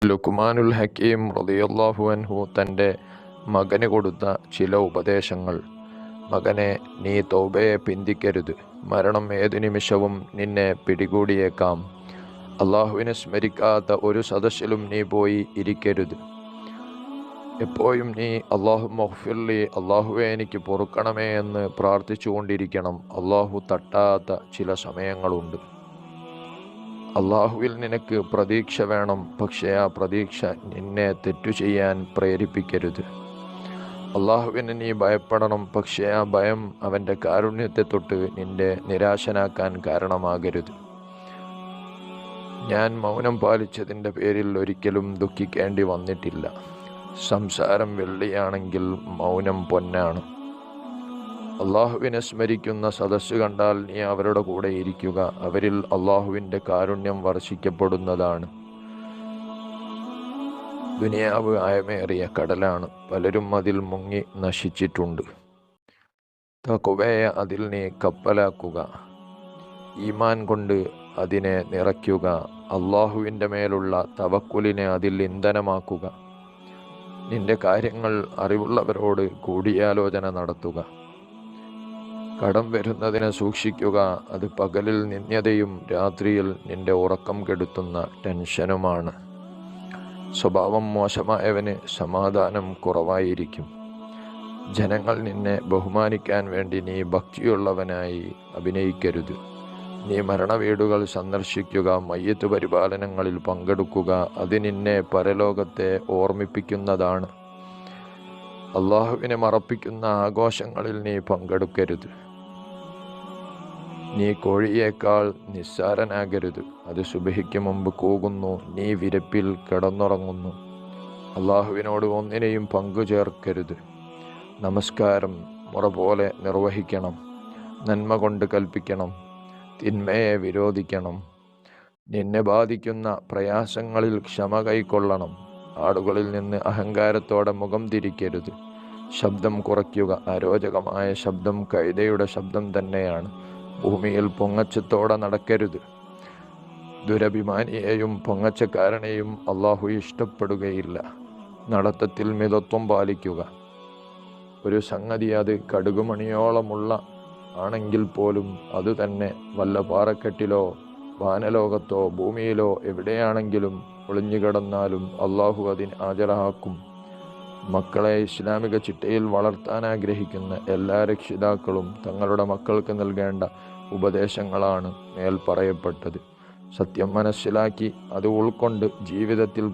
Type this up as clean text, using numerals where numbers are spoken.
ലുക്മാനുൽ ഹക്കീം റളിയല്ലാഹു അൻഹു തൻ്റെ മകന് കൊടുത്ത ചില ഉപദേശങ്ങൾ. മകനെ, നീ തൗബയെ പിന്തിക്കരുത്. മരണം ഏതു നിമിഷവും നിന്നെ പിടികൂടിയേക്കാം. അള്ളാഹുവിനെ സ്മരിക്കാത്ത ഒരു സദസ്സിലും നീ പോയി ഇരിക്കരുത്. എപ്പോഴും നീ അല്ലാഹുമ്മഗ്ഫിർലി, അള്ളാഹുവെ എനിക്ക് പൊറുക്കണമേ എന്ന് പ്രാർത്ഥിച്ചുകൊണ്ടിരിക്കണം. അള്ളാഹു തട്ടാത്ത ചില സമയങ്ങളുണ്ട്. അള്ളാഹുവിൽ നിനക്ക് പ്രതീക്ഷ വേണം, പക്ഷേ ആ പ്രതീക്ഷ നിന്നെ തെറ്റു ചെയ്യാൻ പ്രേരിപ്പിക്കരുത്. അള്ളാഹുവിനെ നീ ഭയപ്പെടണം, പക്ഷേ ആ ഭയം അവൻ്റെ കാരുണ്യത്തെ തൊട്ട് നിന്നെ നിരാശനാക്കാൻ കാരണമാകരുത്. ഞാൻ മൗനം പാലിച്ചതിൻ്റെ പേരിൽ ഒരിക്കലും ദുഃഖിക്കേണ്ടി വന്നിട്ടില്ല. സംസാരം വെള്ളിയാണെങ്കിൽ മൗനം പൊന്നാണ്. അള്ളാഹുവിനെ സ്മരിക്കുന്ന സദസ്സ് കണ്ടാൽ നീ അവരുടെ കൂടെ ഇരിക്കുക. അവരിൽ അള്ളാഹുവിൻ്റെ കാരുണ്യം വർഷിക്കപ്പെടുന്നതാണ്. ദുനിയാവ് ആയമേറിയ കടലാണ്. പലരും അതിൽ മുങ്ങി നശിച്ചിട്ടുണ്ട്. തഖ്വയെ അതിൽ നീ കപ്പലാക്കുക. ഈമാൻ കൊണ്ട് അതിനെ നിറയ്ക്കുക. അള്ളാഹുവിൻ്റെ മേലുള്ള തവക്കുലിനെ അതിൽ ഇന്ധനമാക്കുക. നിന്റെ കാര്യങ്ങൾ അറിവുള്ളവരോട് കൂടിയാലോചന നടത്തുക. കടം വരുന്നതിനെ സൂക്ഷിക്കുക. അത് പകലിൽ നിന്ദ്യതയും രാത്രിയിൽ നിന്റെ ഉറക്കം കെടുത്തുന്ന ടെൻഷനുമാണ്. സ്വഭാവം മോശമായവന് സമാധാനം കുറവായിരിക്കും. ജനങ്ങൾ നിന്നെ ബഹുമാനിക്കാൻ വേണ്ടി നീ ഭക്തിയുള്ളവനായി അഭിനയിക്കരുത്. നീ മരണവീടുകൾ സന്ദർശിക്കുക. മയ്യത്ത് പരിപാലനങ്ങളിൽ പങ്കെടുക്കുക. അത് നിന്നെ പരലോകത്തെ ഓർമ്മിപ്പിക്കുന്നതാണ്. അള്ളാഹുവിനെ മറപ്പിക്കുന്ന ആഘോഷങ്ങളിൽ നീ പങ്കെടുക്കരുത്. നീ കോഴിയേക്കാൾ നിസ്സാരനാകരുത്. അത് സുബഹിക്ക് മുമ്പ് കൂകുന്നു, നീ വിരപ്പിൽ കിടന്നുറങ്ങുന്നു. അള്ളാഹുവിനോട് ഒന്നിനെയും പങ്കുചേർക്കരുത്. നമസ്കാരം മുറ പോലെ നിർവഹിക്കണം. നന്മ കൊണ്ട് കൽപ്പിക്കണം, തിന്മയെ വിരോധിക്കണം. നിന്നെ ബാധിക്കുന്ന പ്രയാസങ്ങളിൽ ക്ഷമ കൈക്കൊള്ളണം. ആളുകളിൽ നിന്ന് അഹങ്കാരത്തോടെ മുഖം തിരിക്കരുത്. ശബ്ദം കുറയ്ക്കുക. അരോചകമായ ശബ്ദം കഴുതയുടെ ശബ്ദം തന്നെയാണ്. ഭൂമിയിൽ പൊങ്ങച്ചത്തോടെ നടക്കരുത്. ദുരഭിമാനിയെയും പൊങ്ങച്ചക്കാരനെയും അള്ളാഹു ഇഷ്ടപ്പെടുകയില്ല. നടത്തത്തിൽ മിതത്വം പാലിക്കുക. ഒരു സംഗതി അത് കടുകുമണിയോളമുള്ള ആണെങ്കിൽ പോലും അതുതന്നെ വല്ല പാറക്കെട്ടിലോ വാനലോകത്തോ ഭൂമിയിലോ എവിടെയാണെങ്കിലും ഒളിഞ്ഞുകിടന്നാലും അള്ളാഹു അതിന് ഹാജരാക്കും. മക്കളെ ഇസ്ലാമിക ചിട്ടയിൽ വളർത്താൻ ആഗ്രഹിക്കുന്ന എല്ലാ രക്ഷിതാക്കളും തങ്ങളുടെ മക്കൾക്ക് നൽകേണ്ട ഉപദേശങ്ങളാണ് മേൽ പറയപ്പെട്ടത്. സത്യം മനസ്സിലാക്കി അത് ഉൾക്കൊണ്ട് ജീവിതത്തിൽ